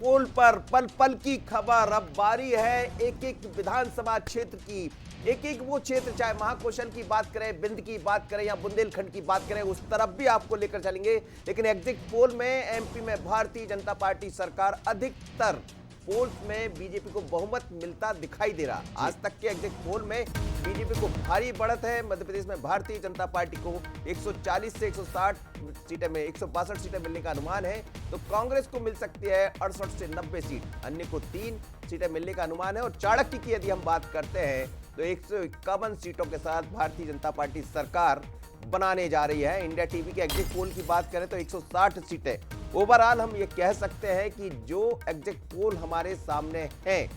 पोल पर पल पल की खबर। अब बारी है एक एक विधानसभा क्षेत्र की, एक एक वो क्षेत्र, चाहे महाकौशल की बात करें, बिंद की बात करें या बुंदेलखंड की बात करें, उस तरफ भी आपको लेकर चलेंगे। लेकिन एग्जिट पोल में एमपी में भारतीय जनता पार्टी सरकार, अधिकतर पोल्स में बीजेपी को बहुमत मिलता दिखाई दे रहा। आज तक के एग्जिट पोल में बीजेपी को भारी बढ़त है। मध्य प्रदेश में भारतीय जनता पार्टी को 140 से 160 सीटें में 162 सीटें मिलने का अनुमान है, तो कांग्रेस को मिल सकती है 68 से 90 सीट, अन्य को 3 सीटें मिलने का अनुमान है। और चाणक्य की यदि हम बात करते हैं तो 151 सीटों के साथ भारतीय जनता पार्टी सरकार बनाने जा रही है। इंडिया टीवी के एग्जिट पोल की बात करें तो 160 सीटें। ओवरऑल हम ये कह सकते हैं कि जो एग्जिट पोल हमारे सामने हैं,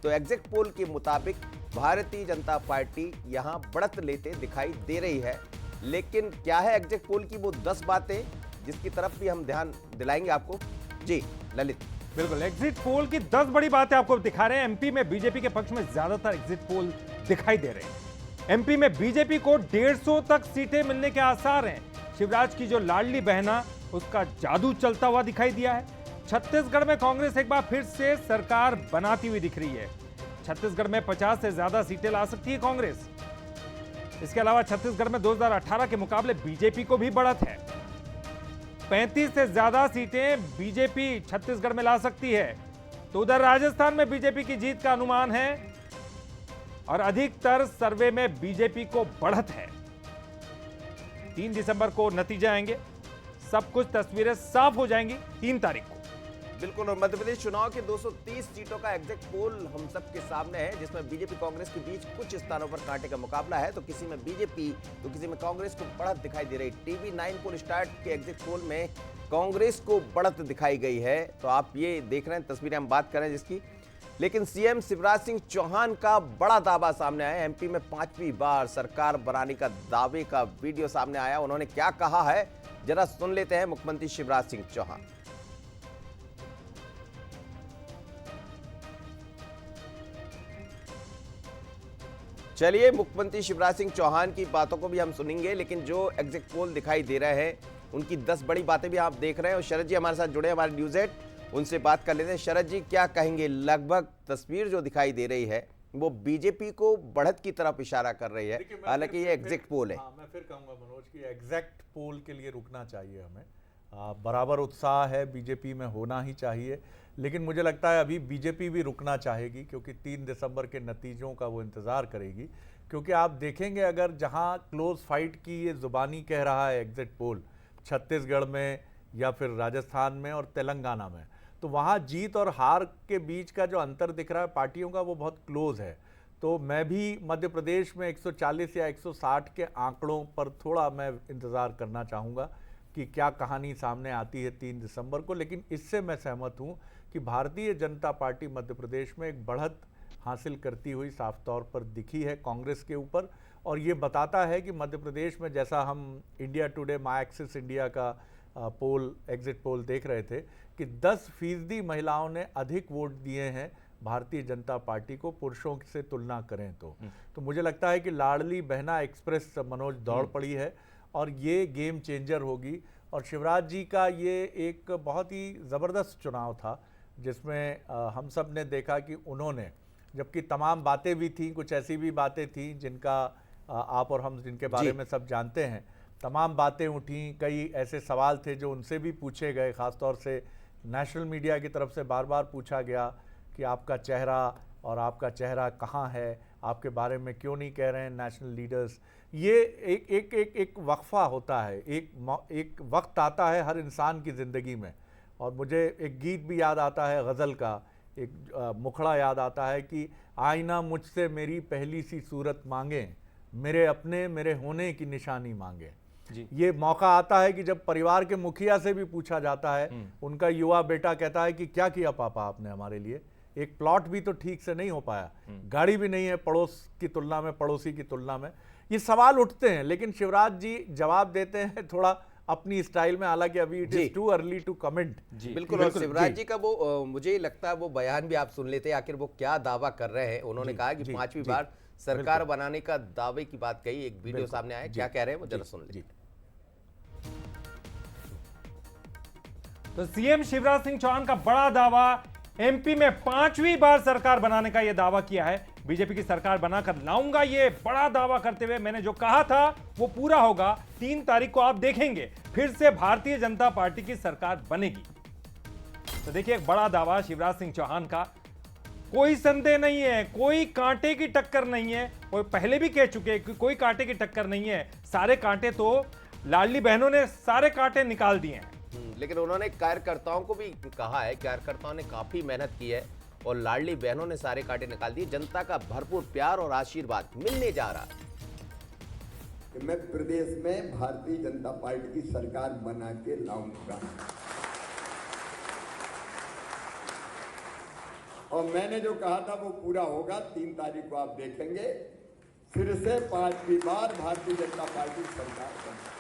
तो एग्जिट पोल के मुताबिक भारतीय जनता पार्टी यहां बढ़त लेते दिखाई दे रही है। लेकिन क्या है एग्जिट पोल की वो 10 बातें जिसकी तरफ भी हम ध्यान दिलाएंगे आपको। जी ललित। बिल्कुल, एग्जिट पोल की 10 बड़ी बातें आपको दिखा रहे हैं। एमपी में बीजेपी के पक्ष में ज्यादातर एग्जिट पोल दिखाई दे रहे हैं। एमपी में बीजेपी को 150 तक सीटें मिलने के आसार हैं। शिवराज की जो लाडली बहना, उसका जादू चलता हुआ दिखाई दिया है। छत्तीसगढ़ में कांग्रेस एक बार फिर से सरकार बनाती हुई दिख रही है। छत्तीसगढ़ में 50 से ज्यादा सीटें ला सकती है कांग्रेस। इसके अलावा छत्तीसगढ़ में 2018 के मुकाबले बीजेपी को भी बढ़त है। 35 से ज्यादा सीटें बीजेपी छत्तीसगढ़ में ला सकती है। तो उधर राजस्थान में बीजेपी की जीत का अनुमान है और अधिकतर सर्वे में बीजेपी को बढ़त है। 3 दिसंबर को नतीजे आएंगे, सब कुछ तस्वीरें साफ हो जाएंगी 3 तारीख को। बिल्कुल, और मध्य प्रदेश चुनाव के 230 सीटों का एग्जिट पोल हम सबके सामने है, जिसमें बीजेपी कांग्रेस के बीच कुछ स्थानों पर कांटे का मुकाबला है। तो किसी में बीजेपी तो किसी में कांग्रेस को बढ़त दिखाई दे रही। टीवी 9 पोल स्टार्ट के एग्जिट पोल में कांग्रेस को बढ़त दिखाई गई है। तो आप ये देख रहे हैं तस्वीरें हम बात करें जिसकी। लेकिन सीएम शिवराज सिंह चौहान का बड़ा दावा सामने आया। एमपी में 5वीं बार सरकार बनाने का दावे का वीडियो सामने आया। उन्होंने क्या कहा है जरा सुन लेते हैं मुख्यमंत्री शिवराज सिंह चौहान। चलिए, मुख्यमंत्री शिवराज सिंह चौहान की बातों को भी हम सुनेंगे, लेकिन जो एग्जिट पोल दिखाई दे रहे हैं उनकी 10 बड़ी बातें भी आप देख रहे हैं। और शरद जी हमारे साथ जुड़े, हमारे न्यूज़ 8, उनसे बात कर लेते हैं। शरद जी क्या कहेंगे? लगभग तस्वीर जो दिखाई दे रही है वो बीजेपी को बढ़त की तरफ इशारा कर रही है, हालांकि ये एग्जिट पोल है। मैं फिर कहूंगा मनोज की एग्जैक्ट पोल के लिए रुकना चाहिए हमें। बराबर उत्साह है बीजेपी में, होना ही चाहिए, लेकिन मुझे लगता है अभी बीजेपी भी रुकना चाहेगी, क्योंकि 3 दिसंबर के नतीजों का वो इंतज़ार करेगी। क्योंकि आप देखेंगे अगर जहां क्लोज फाइट की ये जुबानी कह रहा है एग्जिट पोल, छत्तीसगढ़ में या फिर राजस्थान में और तेलंगाना में, तो वहाँ जीत और हार के बीच का जो अंतर दिख रहा है पार्टियों का, वो बहुत क्लोज है। तो मैं भी मध्य प्रदेश में 140 या 160 के आंकड़ों पर थोड़ा मैं इंतज़ार करना चाहूँगा कि क्या कहानी सामने आती है 3 दिसंबर को। लेकिन इससे मैं सहमत हूँ कि भारतीय जनता पार्टी मध्य प्रदेश में एक बढ़त हासिल करती हुई साफ तौर पर दिखी है कांग्रेस के ऊपर। और ये बताता है कि मध्य प्रदेश में, जैसा हम इंडिया टुडे माई एक्सिस इंडिया का पोल, एग्जिट पोल देख रहे थे, कि 10% महिलाओं ने अधिक वोट दिए हैं भारतीय जनता पार्टी को पुरुषों से तुलना करें तो मुझे लगता है कि लाडली बहना एक्सप्रेस मनोज दौड़ पड़ी है और ये गेम चेंजर होगी। और शिवराज जी का ये एक बहुत ही ज़बरदस्त चुनाव था, जिसमें हम सब ने देखा कि उन्होंने, जबकि तमाम बातें भी थी, कुछ ऐसी भी बातें थी जिनका आप और हम जिनके बारे में सब जानते हैं, तमाम बातें उठी, कई ऐसे सवाल थे जो उनसे भी पूछे गए, ख़ासतौर से नेशनल मीडिया की तरफ से बार बार पूछा गया कि आपका चेहरा और आपका चेहरा कहाँ है, आपके बारे में क्यों नहीं कह रहे हैं नेशनल लीडर्स। ये एक वक्फा होता है, एक वक्त आता है हर इंसान की ज़िंदगी में। और मुझे एक गीत भी याद आता है गज़ल का, एक मुखड़ा याद आता है कि आईना मुझसे मेरी पहली सी सूरत मांगे, मेरे अपने मेरे होने की निशानी मांगे। ये मौका आता है कि जब परिवार के मुखिया से भी पूछा जाता है, उनका युवा बेटा कहता है कि क्या किया पापा आपने हमारे लिए, एक प्लॉट भी तो ठीक से नहीं हो पाया, गाड़ी भी नहीं है पड़ोस की तुलना में, पड़ोसी की तुलना में। ये सवाल उठते हैं, लेकिन शिवराज जी जवाब देते हैं थोड़ा अपनी स्टाइल में, हालांकि अभी it is too early to comment. बिल्कुल, और शिवराज जी का वो मुझे लगता है वो बयान भी आप सुन लेते हैं, आखिर वो क्या दावा कर रहे हैं। उन्होंने कहा कि 5वीं बार सरकार बनाने का दावे की बात कही। एक वीडियो सामने आया, क्या कह रहे हैं वो जरा सुन लीजिए। तो सीएम शिवराज सिंह चौहान का बड़ा दावा, एमपी में 5वीं बार सरकार बनाने का यह दावा किया है। बीजेपी की सरकार बनाकर लाऊंगा, ये बड़ा दावा करते हुए मैंने जो कहा था वो पूरा होगा। 3 तारीख को आप देखेंगे फिर से भारतीय जनता पार्टी की सरकार बनेगी। तो देखिए, एक बड़ा दावा शिवराज सिंह चौहान का, कोई संदेह नहीं है, कोई कांटे की टक्कर नहीं है। वो पहले भी कह चुके हैं कि कोई कांटे की टक्कर नहीं है। सारे कांटे तो लाडली बहनों ने सारे कांटे निकाल दिए हैं। लेकिन उन्होंने कार्यकर्ताओं को भी कहा है, कार्यकर्ताओं ने काफी मेहनत की है और लाडली बहनों ने सारे कांटे निकाल दिए। जनता का भरपूर प्यार और आशीर्वाद मिलने जा रहा है। मैं प्रदेश में भारतीय जनता पार्टी की सरकार बना के लाऊंगा और मैंने जो कहा था वो पूरा होगा। 3 तारीख को आप देखेंगे फिर से 5वीं बार भारतीय जनता पार्टी की सरकार बनेगी।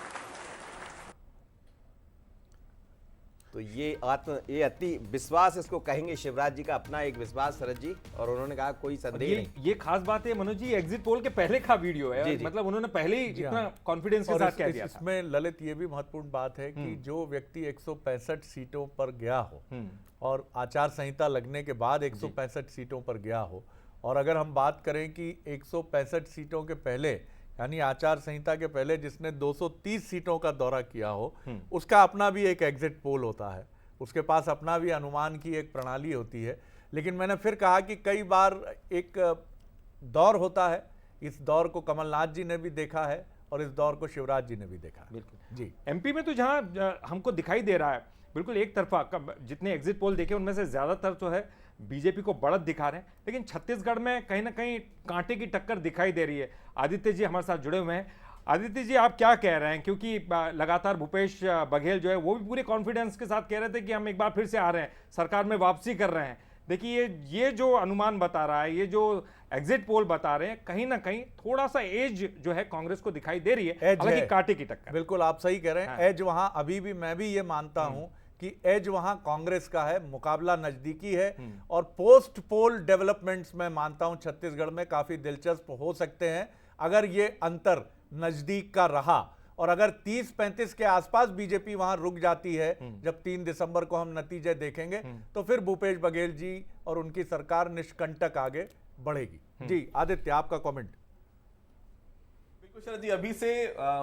तो ये अति विश्वास इसको कहेंगे, शिवराज जी का अपना एक विश्वास शरद जी, और उन्होंने कहा कोई संदेह नहीं। ये खास बात है मनोज जी, एग्जिट पोल के पहले का वीडियो है। जी। मतलब उन्होंने पहले ही इतना कॉन्फिडेंस के साथ कह दिया था। इसमें ललित ये भी महत्वपूर्ण बात है कि जो व्यक्ति 165 सीटों पर गया हो और आचार संहिता लगने के बाद 165 सीटों पर गया हो, और अगर हम बात करें कि 165 सीटों के पहले यानी आचार संहिता के पहले जिसने 230 सीटों का दौरा किया हो, उसका अपना भी एक एग्जिट पोल होता है, उसके पास अपना भी अनुमान की एक प्रणाली होती है। लेकिन मैंने फिर कहा कि कई बार एक दौर होता है, इस दौर को कमलनाथ जी ने भी देखा है और इस दौर को शिवराज जी ने भी देखा है। बिल्कुल जी। एमपी में तो जहां हमको दिखाई दे रहा है बिल्कुल एक तरफा, जितने एग्जिट पोल देखे उनमें से ज्यादातर तो है बीजेपी को बढ़त दिखा रहे हैं, लेकिन छत्तीसगढ़ में कहीं ना कहीं कांटे की टक्कर दिखाई दे रही है। आदित्य जी हमारे साथ जुड़े हुए हैं। आदित्य जी, आप क्या कह रहे हैं? क्योंकि लगातार भूपेश बघेल जो है वो भी पूरे कॉन्फिडेंस के साथ कह रहे थे कि हम एक बार फिर से आ रहे हैं, सरकार में वापसी कर रहे हैं। देखिए, ये जो अनुमान बता रहा है, ये जो एग्जिट पोल बता रहे हैं, कहीं ना कहीं थोड़ा सा एज जो है कांग्रेस को दिखाई दे रही है, हालांकि कांटे की टक्कर। बिल्कुल आप सही कह रहे हैं। एज वहां अभी भी मैं भी ये मानता हूं कि एज वहां कांग्रेस का है, मुकाबला नजदीकी है। और पोस्ट पोल डेवलपमेंट्स में मानता हूं छत्तीसगढ़ में काफी दिलचस्प हो सकते हैं अगर ये अंतर नजदीक का रहा। और अगर 30-35 के आसपास बीजेपी वहां रुक जाती है, जब 3 दिसंबर को हम नतीजे देखेंगे, तो फिर भूपेश बघेल जी और उनकी सरकार निष्कंटक आगे बढ़ेगी। जी आदित्य, आपका कमेंट। शरद जी, अभी से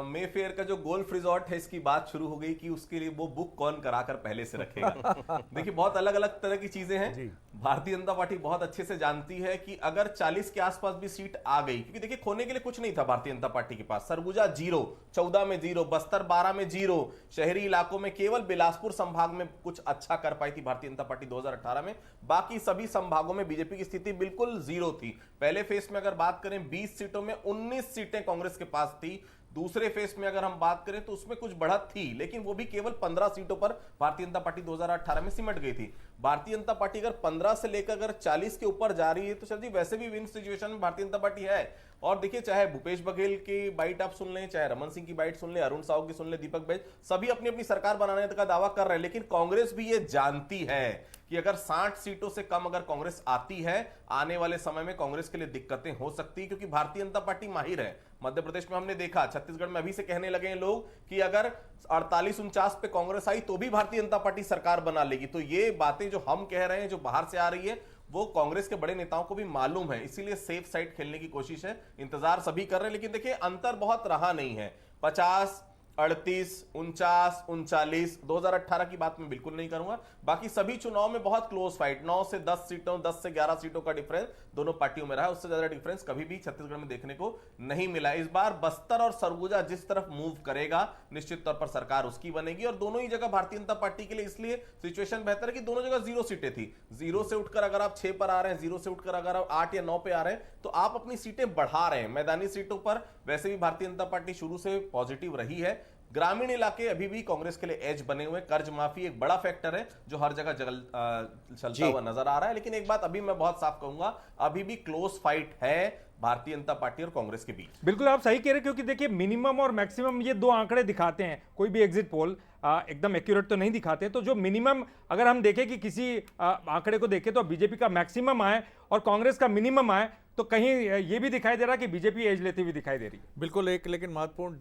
मे फेयर का जो गोल्फ रिजॉर्ट है इसकी बात शुरू हो गई कि उसके लिए वो बुक कौन कराकर पहले से रखेगा। देखिए, बहुत अलग अलग तरह की चीजें हैं। भारतीय जनता पार्टी बहुत अच्छे से जानती है कि अगर 40 के आसपास भी सीट आ गई, क्योंकि देखिए खोने के लिए कुछ नहीं था भारतीय जनता पार्टी के पास। सरगुजा 0, 14 में 0, बस्तर 12 में 0, शहरी इलाकों में केवल बिलासपुर संभाग में कुछ अच्छा कर पाई थी भारतीय जनता पार्टी 2018 में। बाकी सभी संभागों में बीजेपी की स्थिति बिल्कुल 0 थी। पहले फेज में अगर बात करें 20 सीटों में 19 सीटें कांग्रेस के पास थी। दूसरे फेज में अगर हम बात करें तो उसमें कुछ बढ़त थी, लेकिन वो भी केवल 15 सीटों पर भारतीय जनता पार्टी 2018 में सिमट गई थी। भारतीय जनता पार्टी अगर 15 से लेकर अगर 40 के ऊपर जा रही है तो सर जी वैसे भी विन सिचुएशन में भारतीय जनता पार्टी है। और देखिए, चाहे भूपेश बघेल की बाइट आप सुन लें, चाहे रमन सिंह की बाइट सुन लें, अरुण साहू की सुन लें, दीपक बैज, सभी अपनी अपनी सरकार बनाने का दावा कर रहे हैं। लेकिन कांग्रेस भी ये जानती है कि अगर 60 सीटों से कम अगर कांग्रेस आती है, आने वाले समय में कांग्रेस के लिए दिक्कतें हो सकती है, क्योंकि भारतीय जनता पार्टी माहिर है। मध्य प्रदेश में हमने देखा, छत्तीसगढ़ में अभी से कहने लगे हैं लोग कि अगर 48-49 पे कांग्रेस आई तो भी भारतीय जनता पार्टी सरकार बना लेगी। तो ये बातें जो हम कह रहे हैं, जो बाहर से आ रही है, वो कांग्रेस के बड़े नेताओं को भी मालूम है, इसीलिए सेफ साइड खेलने की कोशिश है। इंतजार सभी कर रहे हैं, लेकिन देखिए अंतर बहुत रहा नहीं है। 50, 38, 49, 39, 2018 की बात मैं बिल्कुल नहीं करूंगा। बाकी सभी चुनाव में बहुत क्लोज फाइट, 9 से 10 सीटों, 10 से 11 सीटों का डिफरेंस दोनों पार्टियों में रहा है। उससे ज्यादा डिफरेंस कभी भी छत्तीसगढ़ में देखने को नहीं मिला। इस बार बस्तर और सरगुजा जिस तरफ मूव करेगा, निश्चित तौर पर सरकार उसकी बनेगी। और दोनों ही जगह भारतीय जनता पार्टी के लिए इसलिए सिचुएशन बेहतर है कि दोनों जगह 0 सीटें थी। 0 से उठकर अगर आप 6 पर आ रहे हैं, 0 से उठकर अगर आप 8 या 9 पे आ रहे हैं, तो आप अपनी सीटें बढ़ा रहे हैं। मैदानी सीटों पर वैसे भी भारतीय जनता पार्टी शुरू से पॉजिटिव रही है। ग्रामीण इलाके अभी भी कांग्रेस के लिए एज बने हुए। कर्ज माफी एक बड़ा फैक्टर है जो हर जगह चलता हुआ नजर आ रहा है। लेकिन एक बात अभी मैं बहुत साफ कहूंगा, अभी भी क्लोज फाइट है भारतीय जनता पार्टी और कांग्रेस के बीच। बिल्कुल आप सही कह रहे हैं, क्योंकि देखिए मिनिमम और मैक्सिमम ये 2 आंकड़े दिखाते हैं। कोई भी एग्जिट पोल एकदम एक्यूरेट तो नहीं दिखाते। तो जो मिनिमम अगर हम देखें कि किसी आंकड़े को देखें तो बीजेपी का मैक्सिमम आए और कांग्रेस का मिनिमम आए, तो कहीं ये भी दिखाई दे रहा है कि बीजेपी एज लेती हुई दिखाई दे रही है। बिल्कुल। एक लेकिन महत्वपूर्ण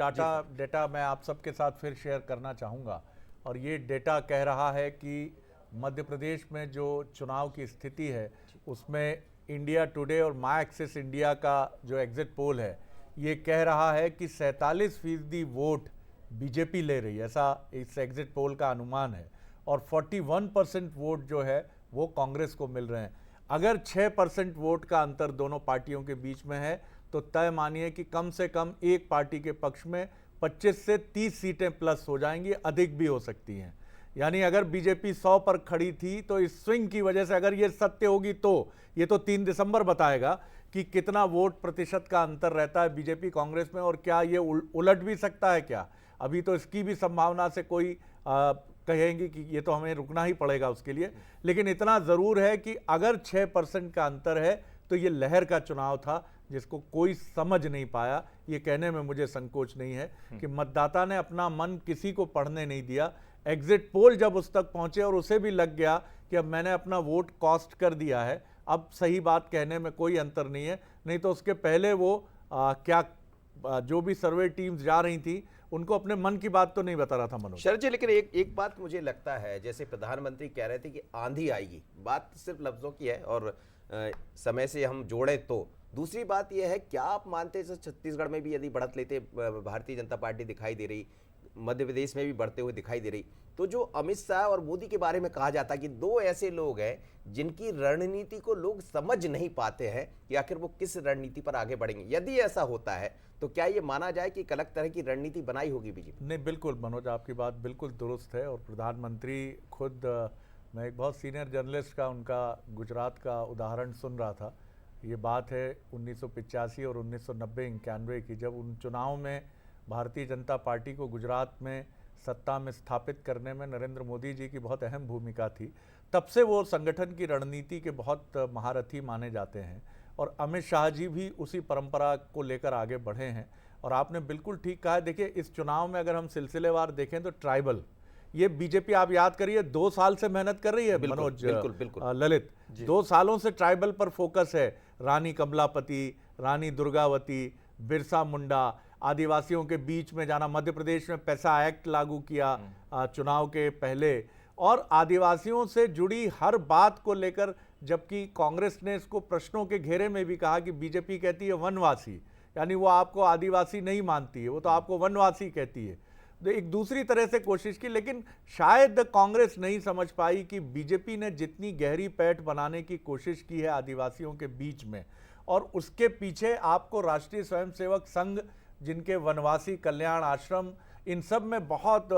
डेटा मैं आप सबके साथ फिर शेयर करना चाहूंगा, और ये डेटा कह रहा है कि मध्य प्रदेश में जो चुनाव की स्थिति है उसमें इंडिया टुडे और माई एक्सिस इंडिया का जो एग्जिट पोल है ये कह रहा है कि 47% वोट बीजेपी ले रही है, ऐसा इस एग्जिट पोल का अनुमान है, और 41% वोट जो है वो कांग्रेस को मिल रहे हैं। अगर 6% वोट का अंतर दोनों पार्टियों के बीच में है तो तय मानिए कि कम से कम एक पार्टी के पक्ष में 25 से 30 सीटें प्लस हो जाएंगी, अधिक भी हो सकती हैं। यानी अगर बीजेपी 100 पर खड़ी थी तो इस स्विंग की वजह से अगर ये सत्य होगी तो ये तो 3 दिसंबर बताएगा कि कितना वोट प्रतिशत का अंतर रहता है बीजेपी कांग्रेस में, और क्या ये उलट भी सकता है क्या, अभी तो इसकी भी संभावना से कोई कहेंगे कि ये तो हमें रुकना ही पड़ेगा उसके लिए। लेकिन इतना ज़रूर है कि अगर 6% का अंतर है तो ये लहर का चुनाव था जिसको कोई समझ नहीं पाया। ये कहने में मुझे संकोच नहीं है कि मतदाता ने अपना मन किसी को पढ़ने नहीं दिया। एग्जिट पोल जब उस तक पहुंचे और उसे भी लग गया कि अब मैंने अपना वोट कॉस्ट कर दिया है, अब सही बात कहने में कोई अंतर नहीं है। नहीं तो उसके पहले वो जो भी सर्वे टीम्स जा रही थी उनको अपने मन की बात तो नहीं बता रहा था मनोज। शरद जी, लेकिन एक बात मुझे लगता है, जैसे प्रधानमंत्री कह रहे थे कि आंधी आएगी, बात सिर्फ लफ्जों की है और समय से हम जोड़े तो। दूसरी बात यह है, क्या आप मानते हैं छत्तीसगढ़ में भी यदि बढ़त लेते भारतीय जनता पार्टी दिखाई दे रही, मध्य प्रदेश में भी बढ़ते हुए दिखाई दे रही, तो जो अमित शाह और मोदी के बारे में कहा जाता है कि दो ऐसे लोग हैं जिनकी रणनीति को लोग समझ नहीं पाते हैं कि आखिर वो किस रणनीति पर आगे बढ़ेंगे, यदि ऐसा होता है तो क्या ये माना जाए कि एक अलग तरह की रणनीति बनाई होगी बीजेपी? नहीं, बिल्कुल मनोज, आपकी बात बिल्कुल दुरुस्त है। और प्रधानमंत्री खुद, मैं एक बहुत सीनियर जर्नलिस्ट का उनका गुजरात का उदाहरण सुन रहा था। ये बात है 1985 और 1990-91 की, जब उन चुनाव में भारतीय जनता पार्टी को गुजरात में सत्ता में स्थापित करने में नरेंद्र मोदी जी की बहुत अहम भूमिका थी। तब से वो संगठन की रणनीति के बहुत महारथी माने जाते हैं और अमित शाह जी भी उसी परंपरा को लेकर आगे बढ़े हैं। और आपने बिल्कुल ठीक कहा है। देखिए, इस चुनाव में अगर हम सिलसिलेवार देखें तो ट्राइबल, ये बीजेपी आप याद करिए 2 साल से मेहनत कर रही है मनोज, ललित 2 सालों से ट्राइबल पर फोकस है। रानी कमलापति, रानी दुर्गावती, बिरसा मुंडा, आदिवासियों के बीच में जाना, मध्य प्रदेश में पैसा एक्ट लागू किया चुनाव के पहले, और आदिवासियों से जुड़ी हर बात को लेकर, जबकि कांग्रेस ने इसको प्रश्नों के घेरे में भी कहा कि बीजेपी कहती है वनवासी, यानी वो आपको आदिवासी नहीं मानती है, वो तो आपको वनवासी कहती है। तो एक दूसरी तरह से कोशिश की, लेकिन शायद कांग्रेस नहीं समझ पाई कि बीजेपी ने जितनी गहरी पैठ बनाने की कोशिश की है आदिवासियों के बीच में, और उसके पीछे आपको राष्ट्रीय स्वयंसेवक संघ, जिनके वनवासी कल्याण आश्रम, इन सब में बहुत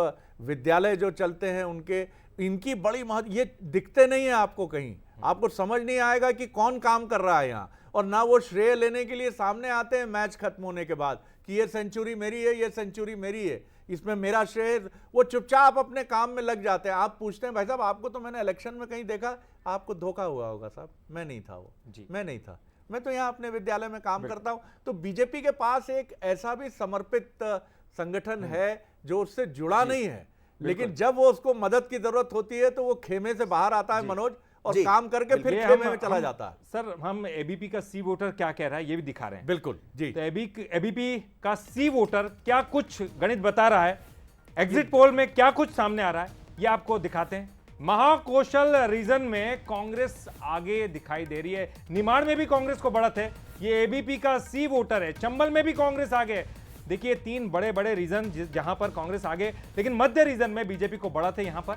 विद्यालय जो चलते हैं उनके, इनकी बड़ी महत्व, ये दिखते नहीं है आपको कहीं, आपको समझ नहीं आएगा कि कौन काम कर रहा है यहाँ। और ना वो श्रेय लेने के लिए सामने आते हैं मैच खत्म होने के बाद कि ये सेंचुरी मेरी है, ये सेंचुरी मेरी है, इसमें मेरा श्रेय। वो चुपचाप अपने काम में लग जाते हैं। आप पूछते हैं भाई साहब आपको तो मैंने इलेक्शन में कहीं देखा, आपको धोखा हुआ होगा साहब, मैं नहीं था वो जी, मैं नहीं था, मैं तो यहाँ अपने विद्यालय में काम करता हूँ। तो बीजेपी के पास एक ऐसा भी समर्पित संगठन है जो उससे जुड़ा नहीं है, लेकिन जब वो उसको मदद की जरूरत होती है तो वो खेमे से बाहर आता है मनोज, और काम करके फिर खेमे में चला जाता है। सर, हम एबीपी का सी वोटर क्या कह रहा है ये भी दिखा रहे हैं। बिल्कुल जी। तो एबीपी का सी वोटर क्या कुछ गणित बता रहा है, एग्जिट पोल में क्या कुछ सामने आ रहा है, ये आपको दिखाते हैं। महाकौशल रीजन में कांग्रेस आगे दिखाई दे रही है, निमाड़ में भी कांग्रेस को बढ़त है। ये एबीपी का सी वोटर है, चंबल में भी कांग्रेस आगे है। देखिए 3 बड़े बड़े रीजन जहां पर कांग्रेस आगे, लेकिन मध्य रीजन में बीजेपी को बढ़त है। यहां पर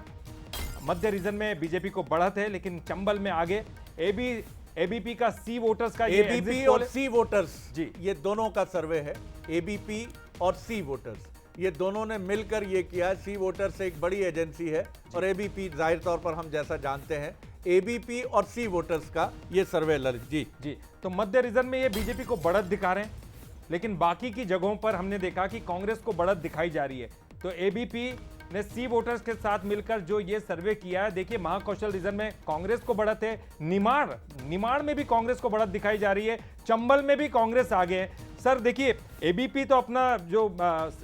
मध्य रीजन में बीजेपी को बढ़त है, लेकिन चंबल में आगे। एबीपी का सी वोटर्स का, एबीपी और सी वोटर्स जी, ये दोनों का सर्वे है। एबीपी और सी वोटर्स, ये दोनों ने मिलकर ये किया है। सी वोटर्स एक बड़ी एजेंसी है और एबीपी जाहिर तौर पर हम जैसा जानते हैं, एबीपी और सी वोटर्स का ये सर्वे ललित जी। जी, तो मध्य रीजन में ये बीजेपी को बढ़त दिखा रहे हैं, लेकिन बाकी की जगहों पर हमने देखा कि कांग्रेस को बढ़त दिखाई जा रही है। तो एबीपी ने सी वोटर्स के साथ मिलकर जो ये सर्वे किया है, देखिए महाकौशल रीजन में कांग्रेस को बढ़त है, निमाड़ में भी कांग्रेस को बढ़त दिखाई जा रही है, चंबल में भी कांग्रेस आगे है। सर देखिए, एबीपी तो अपना जो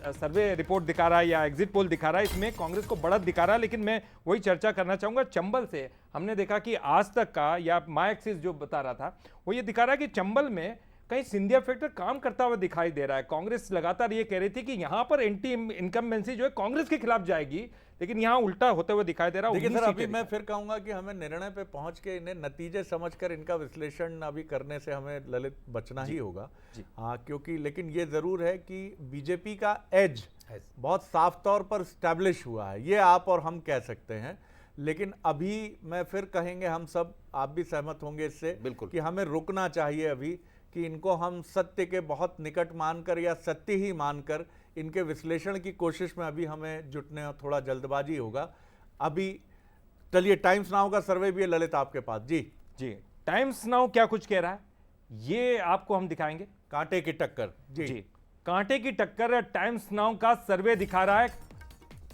सर्वे रिपोर्ट दिखा रहा है या एग्जिट पोल दिखा रहा है, इसमें कांग्रेस को बढ़त दिखा रहा है, लेकिन मैं वही चर्चा करना चाहूंगा चंबल से। हमने देखा कि आज तक का या माई एक्सिस जो बता रहा था वो ये दिखा रहा है कि चंबल में कहीं सिंधिया फैक्टर काम करता हुआ दिखाई दे रहा है। कांग्रेस लगातार ये कह रही थी कि यहां पर एंटी इनकम्बेंसी जो है कांग्रेस के खिलाफ जाएगी, लेकिन यहां उल्टा होते हुए दिखाई दे रहा है। देखिए 19 सर, अभी सीटें मैं फिर कहूंगा कि हमें निर्णय पे पहुंच के इन्हें नतीजे समझकर इनका विश्लेषण अभी करने से हमें ललित बचना ही होगा। हाँ, क्योंकि लेकिन ये जरूर है कि बीजेपी का एज बहुत साफ तौर पर स्टैब्लिश हुआ है, ये आप और हम कह सकते हैं। लेकिन अभी मैं फिर कहेंगे हम सब, आप भी सहमत होंगे इससे, बिल्कुल, कि हमें रुकना चाहिए अभी, कि इनको हम सत्य के बहुत निकट मानकर या सत्य ही मानकर इनके विश्लेषण की कोशिश में अभी हमें जुटने और थोड़ा जल्दबाजी होगा। अभी चलिए टाइम्स नाउ का सर्वे भी है ललित आपके पास। जी जी, टाइम्स नाउ क्या कुछ कह रहा है ये आपको हम दिखाएंगे। कांटे की टक्कर। जी, कांटे की टक्कर टाइम्स नाउ का सर्वे दिखा रहा है।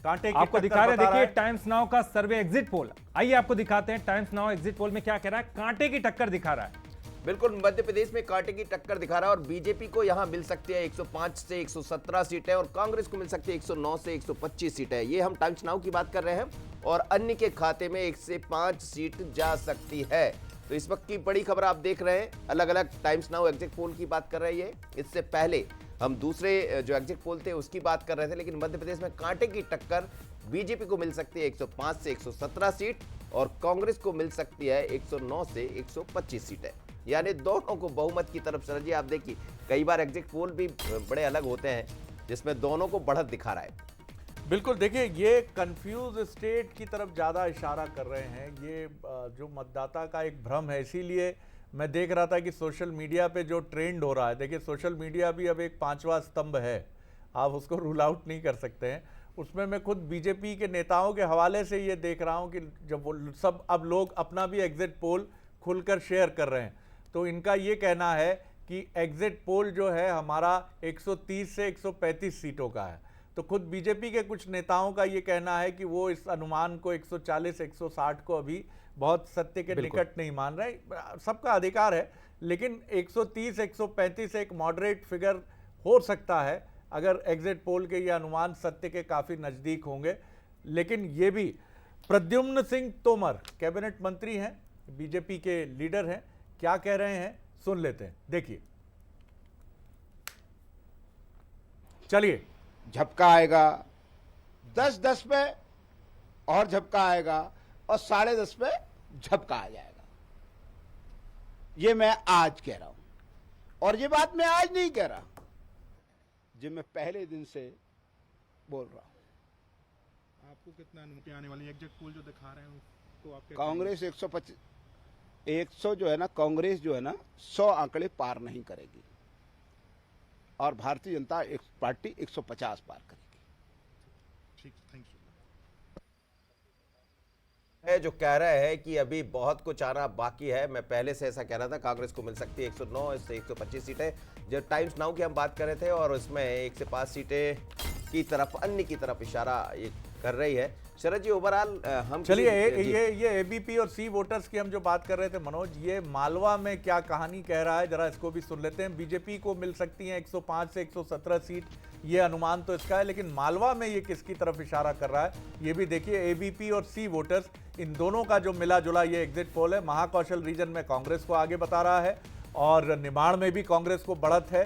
कांटे की आपको टक्कर दिखा रहे, बता रहा देखिए है। टाइम्स नाउ का सर्वे एग्जिट पोल। आइए आपको दिखाते हैं टाइम्स नाउ एग्जिट पोल में क्या कह रहा है। कांटे की टक्कर दिखा रहा है। बिल्कुल मध्य प्रदेश में कांटे की टक्कर दिखा रहा है और बीजेपी को यहां मिल सकती है 105 से 117 सीटें और कांग्रेस को मिल सकती है 109 से 125 सीटें। ये हम टाइम्स नाउ की बात कर रहे हैं और अन्य के खाते में 1 से 5 सीट जा सकती है। तो इस वक्त की बड़ी खबर आप देख रहे हैं, अलग अलग टाइम्स नाउ एग्जिट पोल की बात कर रहे हैं। इससे पहले हम दूसरे जो एग्जिट पोल थे उसकी बात कर रहे थे, लेकिन मध्य प्रदेश में कांटे की टक्कर बीजेपी को मिल सकती है 105 से 117 सीट और कांग्रेस को मिल सकती है 109 से 125 सीटें, यानी दोनों को बहुमत की तरफ। सर जी आप देखिए, कई बार एग्जिट पोल भी बड़े अलग होते हैं जिसमें दोनों को बढ़त दिखा रहा है। बिल्कुल, देखिए ये कंफ्यूज स्टेट की तरफ ज़्यादा इशारा कर रहे हैं। ये जो मतदाता का एक भ्रम है, इसीलिए मैं देख रहा था कि सोशल मीडिया पे जो ट्रेंड हो रहा है, देखिए सोशल मीडिया भी अब एक 5वां स्तंभ है, आप उसको रूल आउट नहीं कर सकते हैं। उसमें मैं खुद बीजेपी के नेताओं के हवाले से ये देख रहा हूँ कि जब वो सब अब लोग अपना भी एग्जिट पोल खुलकर शेयर कर रहे हैं, तो इनका ये कहना है कि एग्जिट पोल जो है हमारा 130 से 135 सीटों का है। तो खुद बीजेपी के कुछ नेताओं का ये कहना है कि वो इस अनुमान को 140 160 को अभी बहुत सत्य के निकट नहीं मान रहे। सबका अधिकार है, लेकिन 130 135 एक मॉडरेट फिगर हो सकता है अगर एग्जिट पोल के ये अनुमान सत्य के काफ़ी नज़दीक होंगे। लेकिन ये भी प्रद्युम्न सिंह तोमर कैबिनेट मंत्री हैं, बीजेपी के लीडर हैं, क्या कह रहे हैं सुन लेते हैं। देखिए, चलिए। झपका आएगा 10-10 पे और झपका आएगा और 10.5 पे झपका आ जाएगा। ये मैं आज कह रहा हूं और ये बात मैं आज नहीं कह रहा, ये मैं पहले दिन से बोल रहा हूं। आपको कितना अनुमति आने वाली है? एग्जिट पोल जो दिखा रहे हैं तो आपके कांग्रेस 100 जो है ना, कांग्रेस जो है ना 100 आंकड़े पार नहीं करेगी और भारतीय जनता पार्टी 150 पार करेगी। ठीक, थैंक यू। है जो कह रहा है कि अभी बहुत कुछ आना बाकी है। मैं पहले से ऐसा कह रहा था, कांग्रेस को मिल सकती है 109 से 125 सीटें। जब टाइम्स नाउ की हम बात कर रहे थे और उसमें 1 से 5 सीटें की तरफ, अन्य की तरफ इशारा ये कर रही है। शरद जी ओवरऑल हम चलिए ये एबीपी और सी वोटर्स की हम जो बात कर रहे थे मनोज, ये मालवा में क्या कहानी कह रहा है जरा इसको भी सुन लेते हैं। बीजेपी को मिल सकती हैं 105 से 117 सीट, ये अनुमान तो इसका है, लेकिन मालवा में ये किसकी तरफ इशारा कर रहा है ये भी देखिए। एबीपी और सी वोटर्स, इन दोनों का जो मिला जुला ये एग्जिट पोल है। महाकौशल रीजन में कांग्रेस को आगे बता रहा है और निमाड़ में भी कांग्रेस को बढ़त है।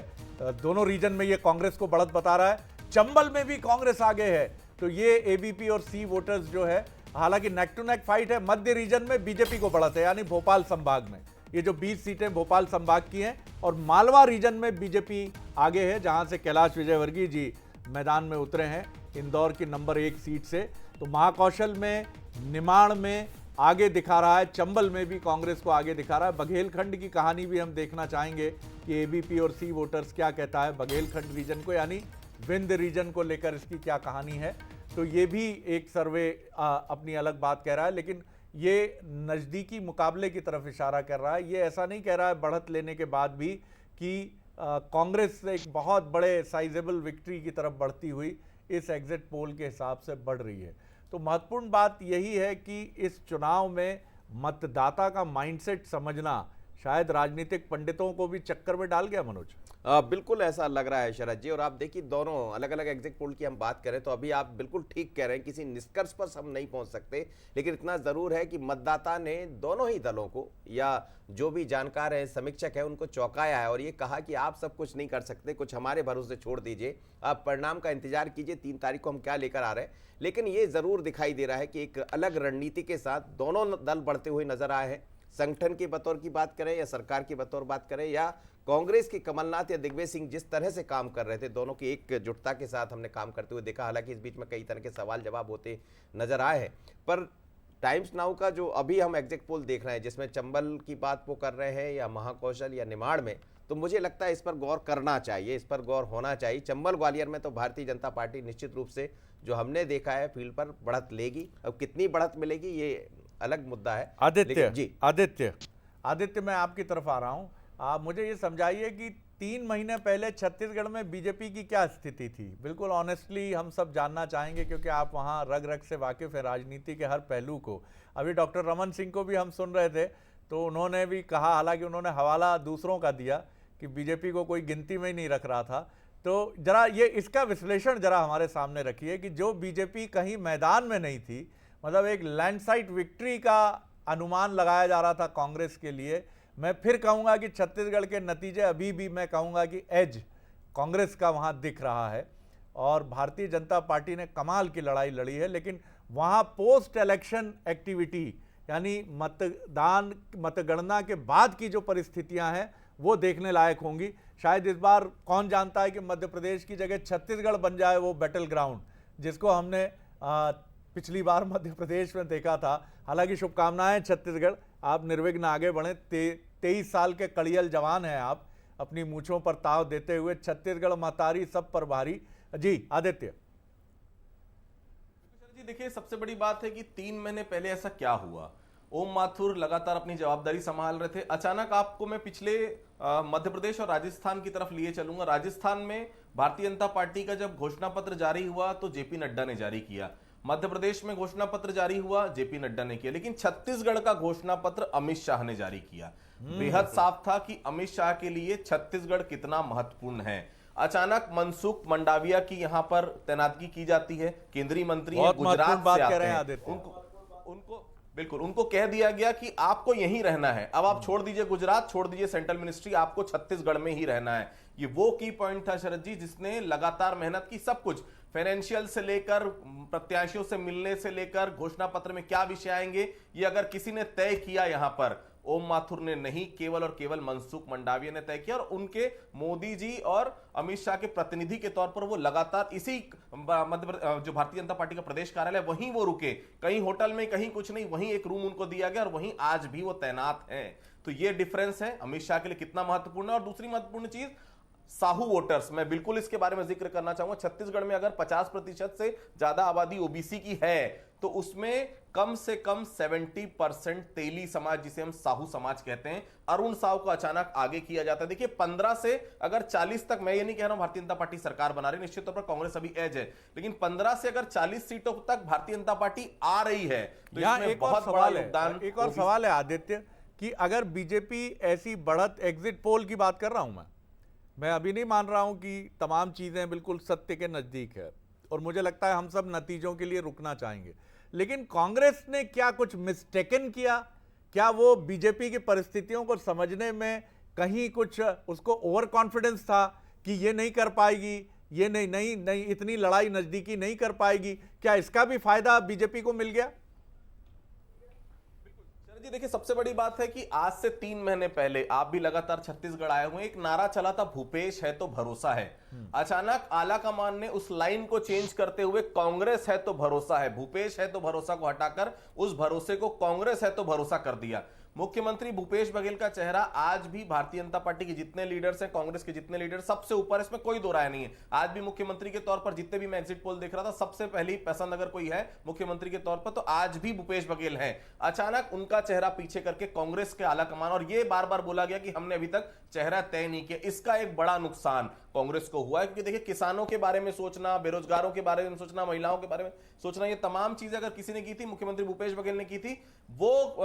दोनों रीजन में ये कांग्रेस को बढ़त बता रहा है। चंबल में भी कांग्रेस आगे है। तो ये एबीपी और सी वोटर्स जो है, हालांकि नेक टू नेक फाइट है। मध्य रीजन में बीजेपी को बढ़त है, यानी भोपाल संभाग में ये जो 20 सीटें भोपाल संभाग की हैं, और मालवा रीजन में बीजेपी आगे है, जहां से कैलाश विजयवर्गीय जी मैदान में उतरे हैं इंदौर की नंबर 1 सीट से। तो महाकौशल में, निमाड़ में आगे दिखा रहा है, चंबल में भी कांग्रेस को आगे दिखा रहा है। बघेलखंड की कहानी भी हम देखना चाहेंगे कि एबीपी और सी वोटर्स क्या कहता है बघेलखंड रीजन को, यानी विंध्य रीजन को लेकर इसकी क्या कहानी है। तो ये भी एक सर्वे अपनी अलग बात कह रहा है, लेकिन ये नज़दीकी मुकाबले की तरफ इशारा कर रहा है। ये ऐसा नहीं कह रहा है बढ़त लेने के बाद भी कि कांग्रेस एक बहुत बड़े साइजेबल विक्ट्री की तरफ बढ़ती हुई इस एग्जिट पोल के हिसाब से बढ़ रही है। तो महत्वपूर्ण बात यही है कि इस चुनाव में मतदाता का माइंडसेट समझना शायद राजनीतिक पंडितों को भी चक्कर में डाल गया मनोज। बिल्कुल ऐसा लग रहा है शरद जी। और आप देखिए दोनों अलग अलग एग्जिट पोल की हम बात करें तो अभी आप बिल्कुल ठीक कह रहे हैं, किसी निष्कर्ष पर हम नहीं पहुंच सकते, लेकिन इतना जरूर है कि मतदाता ने दोनों ही दलों को या जो भी जानकार है, समीक्षक है, उनको चौंकाया है और ये कहा कि आप सब कुछ नहीं कर सकते, कुछ हमारे भरोसे छोड़ दीजिए, आप परिणाम का इंतजार कीजिए, 3 तारीख को हम क्या लेकर आ रहे हैं। लेकिन ये जरूर दिखाई दे रहा है कि एक अलग रणनीति के साथ दोनों दल बढ़ते हुए नजर आए हैं। संगठन के बतौर की बात करें या सरकार की बतौर बात करें या कांग्रेस के कमलनाथ या दिग्विजय सिंह जिस तरह से काम कर रहे थे, दोनों की एकजुटता के साथ हमने काम करते हुए देखा। हालांकि इस बीच में कई तरह के सवाल जवाब होते नजर आए हैं, पर टाइम्स नाउ का जो अभी हम एग्जिट पोल देख रहे हैं जिसमें चंबल की बात वो कर रहे हैं या महाकौशल या निमाड़ में, तो मुझे लगता है इस पर गौर करना चाहिए, इस पर गौर होना चाहिए। चंबल ग्वालियर में तो भारतीय जनता पार्टी निश्चित रूप से जो हमने देखा है फील्ड पर बढ़त लेगी। अब कितनी बढ़त मिलेगी ये अलग मुद्दा है। आदित्य जी आदित्य मैं आपकी तरफ आ रहा हूं। आप मुझे ये समझाइए कि 3 महीने पहले छत्तीसगढ़ में बीजेपी की क्या स्थिति थी। बिल्कुल ऑनेस्टली हम सब जानना चाहेंगे क्योंकि आप वहां रग रग से वाकिफ है राजनीति के हर पहलू को। अभी डॉक्टर रमन सिंह को भी हम सुन रहे थे तो उन्होंने भी कहा, हालांकि उन्होंने हवाला दूसरों का दिया कि बीजेपी को कोई गिनती में ही नहीं रख रहा था। तो जरा ये इसका विश्लेषण जरा हमारे सामने रखिए कि जो बीजेपी कहीं मैदान में नहीं थी, मतलब एक लैंडस्लाइड विक्ट्री का अनुमान लगाया जा रहा था कांग्रेस के लिए। मैं फिर कहूंगा कि छत्तीसगढ़ के नतीजे अभी भी मैं कहूंगा कि एज कांग्रेस का वहां दिख रहा है और भारतीय जनता पार्टी ने कमाल की लड़ाई लड़ी है। लेकिन वहां पोस्ट इलेक्शन एक्टिविटी यानी मतगणना के बाद की जो परिस्थितियां हैं वो देखने लायक होंगी। शायद इस बार कौन जानता है कि मध्य प्रदेश की जगह छत्तीसगढ़ बन जाए वो बैटल ग्राउंड, जिसको हमने पिछली बार मध्य प्रदेश में देखा था। हालांकि शुभकामनाएं छत्तीसगढ़, आप निर्विघ्न आगे बढ़े। 23 साल के कड़ियल जवान हैं आप, अपनी मूंछों पर ताव देते हुए। छत्तीसगढ़ महतारी सब पर भारी। जी आदित्य जी देखिए, सबसे बड़ी बात है कि 3 महीने पहले ऐसा क्या हुआ। ओम माथुर लगातार अपनी जवाबदारी संभाल रहे थे। अचानक आपको मैं पिछले मध्य प्रदेश और राजस्थान की तरफ लिए चलूंगा। राजस्थान में भारतीय जनता पार्टी का जब घोषणा पत्र जारी हुआ तो जेपी नड्डा ने जारी किया। मध्य प्रदेश में घोषणा पत्र जारी हुआ, जेपी नड्डा ने किया। लेकिन छत्तीसगढ़ का घोषणा पत्र अमित शाह ने जारी किया। बेहद साफ था कि अमित शाह के लिए छत्तीसगढ़ कितना महत्वपूर्ण है। अचानक मनसुख मंडाविया की यहां पर तैनाती की जाती है, केंद्रीय मंत्री है, गुजरात से आते हैं। उनको बिल्कुल उनको कह दिया गया कि आपको यहीं रहना है। अब आप छोड़ दीजिए गुजरात, छोड़ दीजिए सेंट्रल मिनिस्ट्री, आपको छत्तीसगढ़ में ही रहना है। ये वो की पॉइंट था शरद जी जिसने लगातार मेहनत की। सब कुछ फाइनेंशियल से लेकर प्रत्याशियों से मिलने से लेकर घोषणा पत्र में क्या विषय आएंगे, ये अगर किसी ने तय किया यहां पर ओम माथुर ने नहीं, केवल और केवल मनसुख मंडाविया ने तय किया। और उनके मोदी जी और अमित शाह के प्रतिनिधि के तौर पर वो लगातार इसी जो भारतीय जनता पार्टी का प्रदेश कार्यालय वहीं वो रुके, कहीं होटल में कहीं कुछ नहीं, वहीं एक रूम उनको दिया गया और वहीं आज भी वो तैनात हैं। तो ये डिफरेंस है अमित शाह के लिए कितना महत्वपूर्ण है। और दूसरी महत्वपूर्ण चीज, साहू वोटर्स, मैं बिल्कुल इसके बारे में जिक्र करना चाहूंगा। छत्तीसगढ़ में अगर 50% से ज्यादा आबादी ओबीसी की है तो उसमें कम से कम 70% तेली समाज, जिसे हम साहू समाज कहते हैं, अरुण साहू को अचानक आगे किया जाता है। देखिए 15 से अगर 40 तक, मैं ये नहीं कह रहा हूं भारतीय जनता पार्टी सरकार बना रही, निश्चित तौर पर कांग्रेस अभी एज है, लेकिन 15 से अगर 40 सीटों तक भारतीय जनता पार्टी आ रही है तो इसमें बहुत बड़ा योगदान। एक और सवाल है आदित्य कि अगर बीजेपी ऐसी बढ़त, एग्जिट पोल की बात कर रहा हूं मैं अभी नहीं मान रहा हूं कि तमाम चीजें बिल्कुल सत्य के नजदीक है और मुझे लगता है हम सब नतीजों के लिए रुकना चाहेंगे, लेकिन कांग्रेस ने क्या कुछ मिस्टेकन किया? क्या वो बीजेपी की परिस्थितियों को समझने में कहीं कुछ उसको ओवर कॉन्फिडेंस था कि ये नहीं कर पाएगी, ये नहीं इतनी लड़ाई नजदीकी नहीं कर पाएगी? क्या इसका भी फायदा बीजेपी को मिल गया? जी देखिए, सबसे बड़ी बात है कि आज से 3 महीने पहले आप भी लगातार छत्तीसगढ़ आए हुए, एक नारा चला था भूपेश है तो भरोसा है। अचानक आला कमान ने उस लाइन को चेंज करते हुए कांग्रेस है तो भरोसा है, भूपेश है तो भरोसा को हटाकर उस भरोसे को कांग्रेस है तो भरोसा कर दिया। मुख्यमंत्री भूपेश बघेल का चेहरा आज भी भारतीय जनता पार्टी के जितने लीडर्स हैं, कांग्रेस के जितने लीडर, सबसे ऊपर, इसमें कोई दो राय नहीं है। आज भी मुख्यमंत्री के तौर पर जितने भी मैं एग्जिट पोल देख रहा था, सबसे पहले पसंद अगर कोई है मुख्यमंत्री के तौर पर तो आज भी भूपेश बघेल हैं। अचानक उनका चेहरा पीछे करके कांग्रेस के आला कमान, और यह बार बार बोला गया कि हमने अभी तक चेहरा तय नहीं किया, इसका एक बड़ा नुकसान कांग्रेस को हुआ है। क्योंकि देखिए, किसानों के बारे में सोचना, बेरोजगारों के बारे में सोचना, महिलाओं के बारे में सोचना, ये तमाम चीजें अगर किसी ने की थी, मुख्यमंत्री भूपेश बघेल ने की थी, वो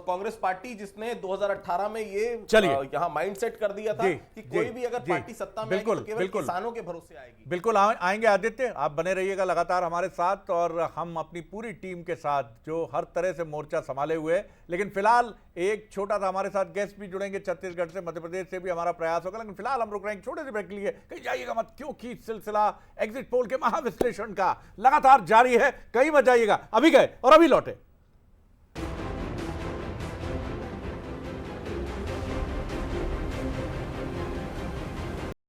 कांग्रेस पार्टी पार्टी जिसने 2018 में ये चलिए। यहाँ माइंडसेट कर दिया था जी, कि कोई जी, भी अगर जी, पार्टी सत्ता में बिल्कुल, आएगी तो केवल बिल्कुल। किसानों के भरोसे आएगी। बिल्कुल आएंगे आदित्य, आप बने रहिएगा लगातार हमारे साथ, और हम अपनी पूरी टीम के साथ जो हर तरह से मोर्चा संभाले हुए हैं। लेकिन फिलहाल एक छोटा सा हमारे साथ गेस्ट भी जुड़ेंगे छत्तीसगढ़ से, मध्य प्रदेश से भी हमारा प्रयास होगा, लेकिन फिलहाल हम रुक रहे हैं छोटे से ब्रेक के लिए। कहीं जाइएगा मत, क्योंकि सिलसिला एग्जिट पोल के महाविश्लेषण का लगातार जारी है, कहीं मत जाइएगा। अभी गए और अभी लौटे।